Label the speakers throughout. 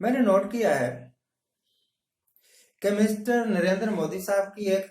Speaker 1: मैंने नोट किया है कि मिस्टर नरेंद्र मोदी साहब की एक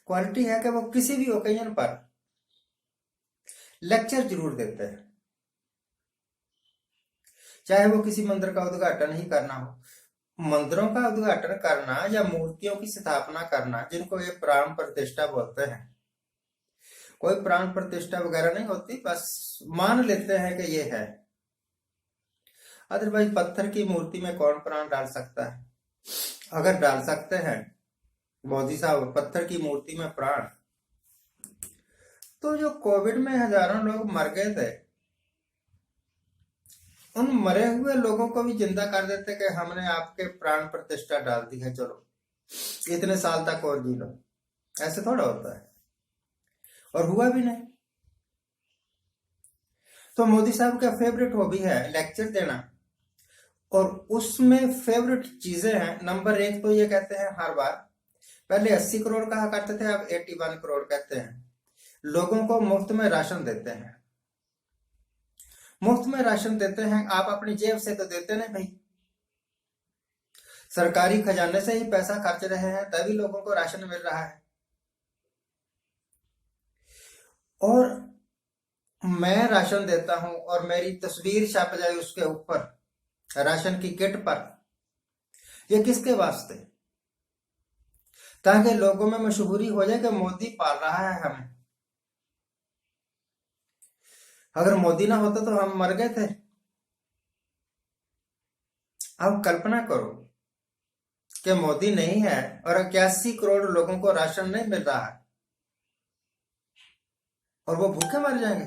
Speaker 1: क्वालिटी है कि वो किसी भी ओकेजन पर लेक्चर जरूर देते हैं। चाहे वो किसी मंदिर का उद्घाटन ही करना हो, मंदिरों का उद्घाटन करना या मूर्तियों की स्थापना करना, जिनको ये प्राण प्रतिष्ठा बोलते हैं। कोई प्राण प्रतिष्ठा वगैरह नहीं होती, बस मान लेते हैं कि ये है। अदरवाइज पत्थर की मूर्ति में कौन प्राण डाल सकता है? अगर डाल सकते हैं मोदी साहब पत्थर की मूर्ति में प्राण, तो जो कोविड में हजारों लोग मर गए थे, उन मरे हुए लोगों को भी जिंदा कर देते कि हमने आपके प्राण प्रतिष्ठा डाल दी है, चलो इतने साल तक और जी लो। ऐसे थोड़ा होता है, और हुआ भी नहीं। तो मोदी साहब का फेवरेट हॉबी है लेक्चर देना, और उसमें फेवरेट चीजें हैं। नंबर एक तो ये कहते हैं हर बार, पहले 80 करोड़ कहा करते थे, अब 81 करोड़ कहते हैं। लोगों को मुफ्त में राशन देते हैं। मुफ्त में राशन देते हैं, आप अपनी जेब से तो देते नहीं भाई, सरकारी खजाने से ही पैसा खर्च रहे हैं, तभी लोगों को राशन मिल रहा है। और मैं राशन देता हूं और मेरी तस्वीर छप जाए उसके ऊपर राशन की किट पर, ये किसके वास्ते? ताकि लोगों में मशहूरी हो जाए कि मोदी पाल रहा है हमें। अगर मोदी ना होता तो हम मर गए थे। अब कल्पना करो कि मोदी नहीं है और 81 करोड़ लोगों को राशन नहीं मिल रहा है, और वो भूखे मर जाएंगे?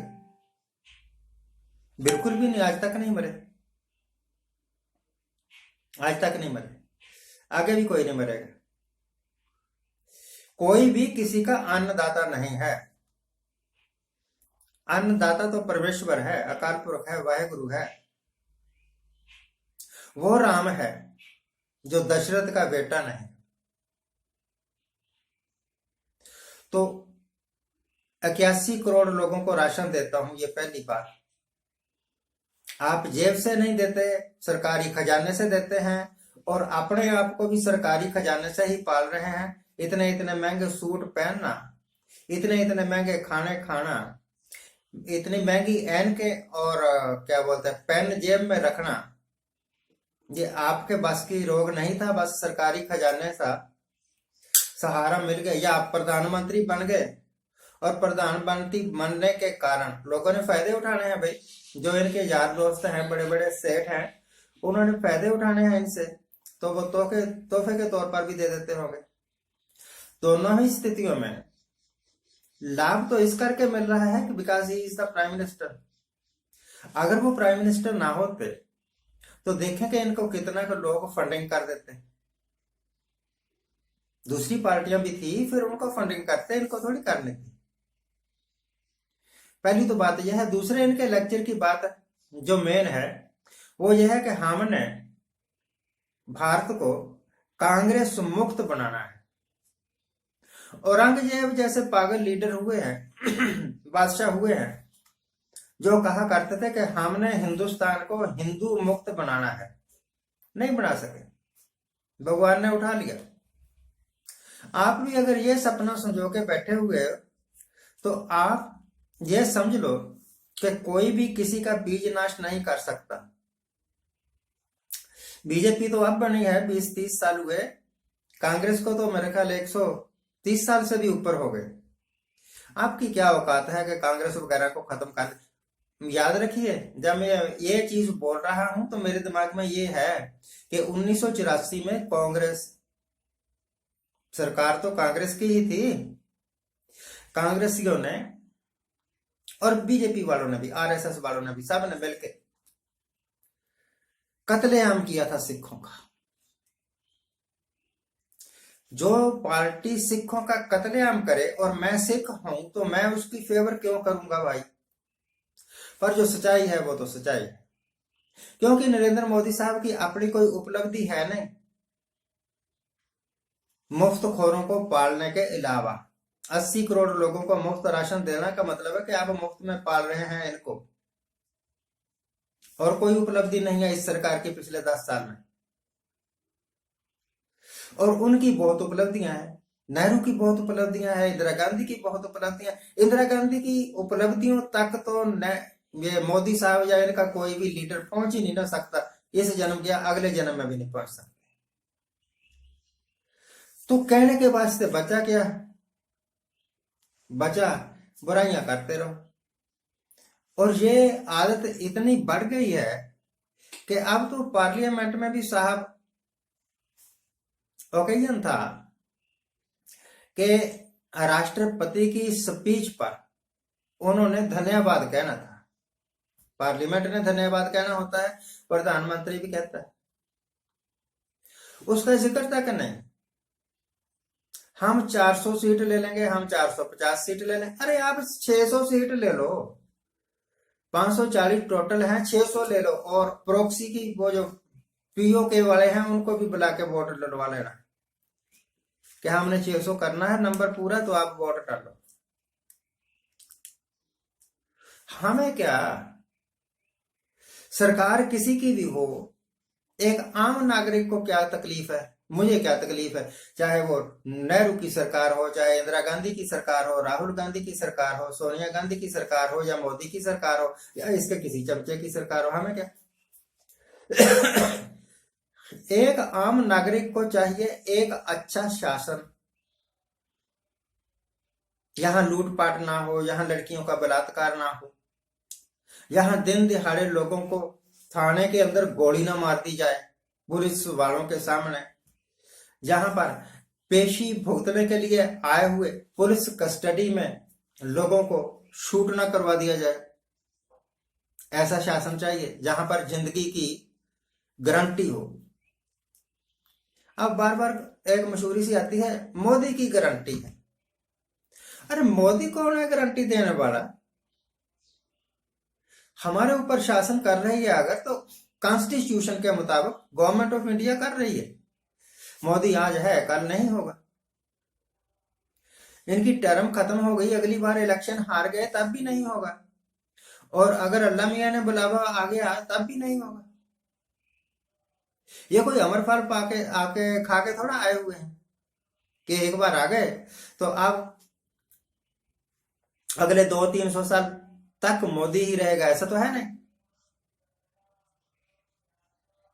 Speaker 1: बिल्कुल भी नहीं, आज तक नहीं मरे, आज तक नहीं मरे, आगे भी कोई नहीं मरेगा। कोई भी किसी का अन्नदाता नहीं है। अन्नदाता तो परमेश्वर है, अकाल पुरख है, वाहेगुरु है। वो राम है जो दशरथ का बेटा नहीं। तो 81 करोड़ लोगों को राशन देता हूं, ये पहली बात। आप जेब से नहीं देते, सरकारी खजाने से देते हैं, और अपने आप को भी सरकारी खजाने से ही पाल रहे हैं। इतने इतने महंगे सूट पहनना, इतने इतने महंगे खाने खाना, इतनी महंगी एन के और क्या बोलते हैं पेन जेब में रखना, ये आपके बस की रोग नहीं था। बस सरकारी खजाने सा सहारा मिल गया, या आप प्रधानमंत्री बन गए, और प्रधानमंत्री बनने के कारण लोगों ने फायदे उठाने हैं भाई। जो इनके यार दोस्त हैं, बड़े बड़े सेठ हैं, उन्होंने फायदे उठाने हैं इनसे, तो वो तोहफे के तौर पर भी दे देते होंगे। दोनों ही स्थितियों में लाभ तो इस करके मिल रहा है कि because he is the prime minister. अगर वो प्राइम मिनिस्टर ना होते तो देखें कि इनको कितना के लोग फंडिंग कर देते। दूसरी पार्टियां भी थी, फिर उनको फंडिंग करते, इनको थोड़ी करनी थी। पहली तो बात यह है। दूसरे इनके लेक्चर की बात जो मेन है वो यह है कि हमने भारत को कांग्रेस मुक्त बनाना है। औरंगजेब जैसे पागल लीडर हुए हैं बादशाह हुए हैं, जो कहा करते थे कि हमने हिंदुस्तान को हिंदू मुक्त बनाना है। नहीं बना सके, भगवान ने उठा लिया। आप भी अगर ये सपना संजो के बैठे हुए हो, तो आप ये समझ लो कि कोई भी किसी का बीज नाश नहीं कर सकता। बीजेपी तो अब बनी है, 20-30 साल हुए। कांग्रेस को तो मेरे ख्याल 130 साल से भी ऊपर हो गए। आपकी क्या औकात है कि कांग्रेस वगैरह को खत्म कर? याद रखिए, जब मैं ये चीज बोल रहा हूं तो मेरे दिमाग में ये है कि 1984 में कांग्रेस सरकार तो कांग्रेस की ही थी। कांग्रेसियों ने और बीजेपी वालों ने भी, आरएसएस वालों ने भी, सब ने मिलकर कत्लेआम किया था सिखों का। जो पार्टी सिखों का कत्लेआम करे, और मैं सिख हूं तो मैं उसकी फेवर क्यों करूंगा भाई? पर जो सच्चाई है वो तो सच्चाई है, क्योंकि नरेंद्र मोदी साहब की अपनी कोई उपलब्धि है नहीं मुफ्त खोरों को पालने के अलावा। 80 करोड़ लोगों को मुफ्त राशन देना का मतलब है कि आप मुफ्त में पाल रहे हैं इनको, और कोई उपलब्धि नहीं है इस सरकार के पिछले 10 साल में। और उनकी बहुत उपलब्धियां हैं, नेहरू की बहुत उपलब्धियां हैं, इंदिरा गांधी की बहुत उपलब्धियां। इंदिरा गांधी की उपलब्धियों तक तो ये मोदी साहब या इनका कोई भी लीडर पहुंच ही नहीं ना सकता। इस जन्म या अगले जन्म में भी नहीं पहुंच सकते। तो कहने के वास्ते बचा क्या? बचा बुराइयां करते रहो। और ये आदत इतनी बढ़ गई है कि अब तो पार्लियामेंट में भी साहब ओकेजन था कि राष्ट्रपति की स्पीच पर उन्होंने धन्यवाद कहना था। पार्लियामेंट ने धन्यवाद कहना होता है, प्रधानमंत्री भी कहता है, उसका जिक्र तक नहीं। हम 400 सीट ले लेंगे, हम 450 सीट ले लेंगे। अरे आप 600 सीट ले लो, 540 टोटल है, 600 ले लो। और प्रोक्सी की वो जो पीओके वाले हैं उनको भी बुला के वोट डलवा लेना कि हमने 600 करना है, नंबर पूरा, तो आप वोट डालो। हमें क्या, सरकार किसी की भी हो, एक आम नागरिक को क्या तकलीफ है? मुझे क्या तकलीफ है? चाहे वो नेहरू की सरकार हो, चाहे इंदिरा गांधी की सरकार हो, राहुल गांधी की सरकार हो, सोनिया गांधी की सरकार हो, या मोदी की सरकार हो, या इसके किसी चमचे की सरकार हो, हमें क्या। एक आम नागरिक को चाहिए एक अच्छा शासन, यहां लूटपाट ना हो, यहां लड़कियों का बलात्कार ना हो, यहां दिन दिहाड़े लोगों को थाने के अंदर गोली ना मार दी जाए पुलिस वालों के सामने, जहां पर पेशी भुगतने के लिए आए हुए पुलिस कस्टडी में लोगों को शूट ना करवा दिया जाए। ऐसा शासन चाहिए जहां पर जिंदगी की गारंटी हो। अब बार बार एक मशहूरी सी आती है, मोदी की गारंटी है। अरे मोदी कौन है गारंटी देने वाला? हमारे ऊपर शासन कर रही है अगर, तो कॉन्स्टिट्यूशन के मुताबिक गवर्नमेंट ऑफ इंडिया कर रही है। मोदी आज है, कल नहीं होगा। इनकी टर्म खत्म हो गई, अगली बार इलेक्शन हार गए तब भी नहीं होगा। और अगर अल्लाह मियाँ ने बुलावा आ गया तब भी नहीं होगा। ये कोई अमर फल पाके आके खा के थोड़ा आए हुए हैं कि एक बार आ गए तो अब अगले 200-300 साल तक मोदी ही रहेगा, ऐसा तो है नहीं।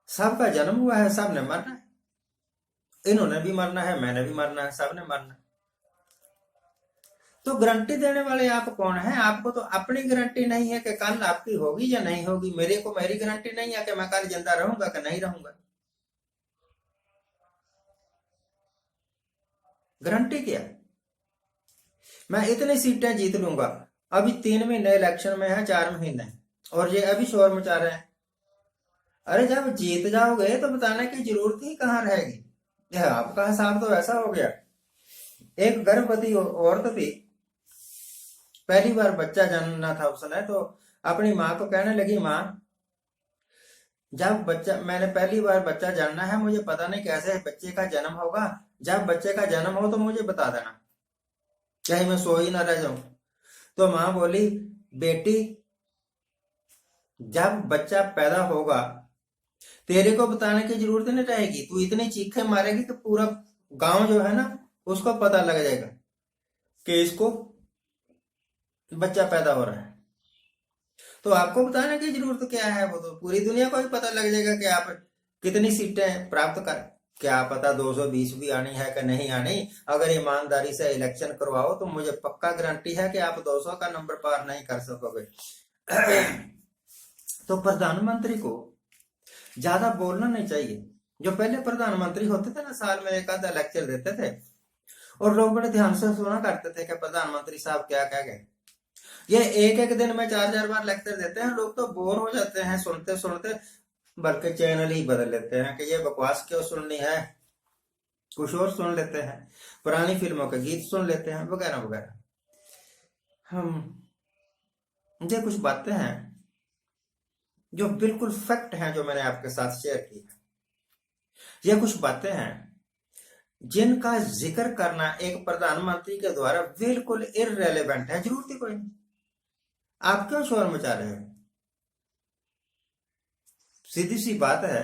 Speaker 1: सबका जन्म हुआ है, सबने मरना है। इन्होंने भी मरना है, मैंने भी मरना है, सबने मरना है। तो गारंटी देने वाले आप कौन है? आपको तो अपनी गारंटी नहीं है कि कल आपकी होगी या नहीं होगी। मेरे को मेरी गारंटी नहीं है कि मैं कल जिंदा रहूंगा कि नहीं रहूंगा। गारंटी क्या? मैं इतनी सीटें जीत लूंगा। अभी 3 महीने इलेक्शन में है, 4 महीने, और ये अभी शोर मचा रहे हैं। अरे जब जीत जाओगे तो बताने की जरूरत ही कहाँ रहेगी। यह आपका हिसाब तो ऐसा हो गया, एक गर्भवती औरत थी, पहली बार बच्चा जन्मना था उसने, तो अपनी माँ को कहने लगी, माँ जब बच्चा, मैंने पहली बार बच्चा जानना है, मुझे पता नहीं कैसे बच्चे का जन्म होगा, जब बच्चे का जन्म हो तो मुझे बता देना, चाहे मैं सो ही ना रह जाऊं। तो माँ बोली, बेटी जब बच्चा पैदा होगा तेरे को बताने की जरूरत नहीं रहेगी, तू इतनी चीखें मारेगी कि पूरा गांव जो है ना उसको पता लग जाएगा कि इसको बच्चा पैदा हो रहा है। तो आपको बताने की जरूरत क्या है, वो तो पूरी दुनिया को ही पता लग जाएगा कि आप कितनी सीटें प्राप्त कर। क्या पता 220 भी आनी है कि नहीं आनी। अगर ईमानदारी से इलेक्शन करवाओ तो मुझे पक्का गारंटी है कि आप 200 का नंबर पार नहीं कर सकोगे। तो प्रधानमंत्री को ज्यादा बोलना नहीं चाहिए। जो पहले प्रधानमंत्री होते थे ना, साल में एक आधा लेक्चर देते थे और लोग बड़े ध्यान से सुना करते थे कि प्रधानमंत्री साहब क्या कह गए। ये एक एक दिन में 4-4 बार लेक्चर देते हैं, लोग तो बोर हो जाते हैं सुनते सुनते, बल्कि चैनल ही बदल लेते हैं कि ये बकवास क्यों सुननी है, कुछ और सुन लेते हैं, पुरानी फिल्मों के गीत सुन लेते हैं, वगैरह वगैरह। हम ये कुछ बातें हैं जो बिल्कुल फैक्ट हैं, जो मैंने आपके साथ शेयर की है। ये कुछ बातें हैं जिनका जिक्र करना एक प्रधानमंत्री के द्वारा बिल्कुल इररेलेवेंट है, जरूरत ही कोई नहीं। आप क्यों शोर मचा रहे हो? सीधी सी बात है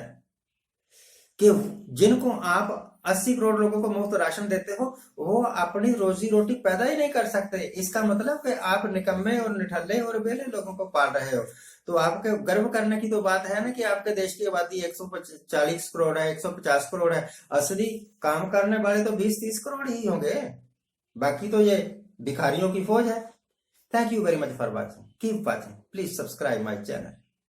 Speaker 1: कि जिनको आप 80 करोड़ लोगों को मुफ्त राशन देते हो, वो अपनी रोजी रोटी पैदा ही नहीं कर सकते। इसका मतलब कि आप निकम्मे और निठल्ले और बेले लोगों को पाल रहे हो। तो आपके गर्व करने की तो बात है ना कि आपके देश की आबादी 140 करोड़ है, 150 करोड़ है। असली काम करने वाले तो 20-30 करोड़ ही होंगे, बाकी तो ये भिखारियों की फौज है। Thank you very much for watching, keep watching, please subscribe my channel.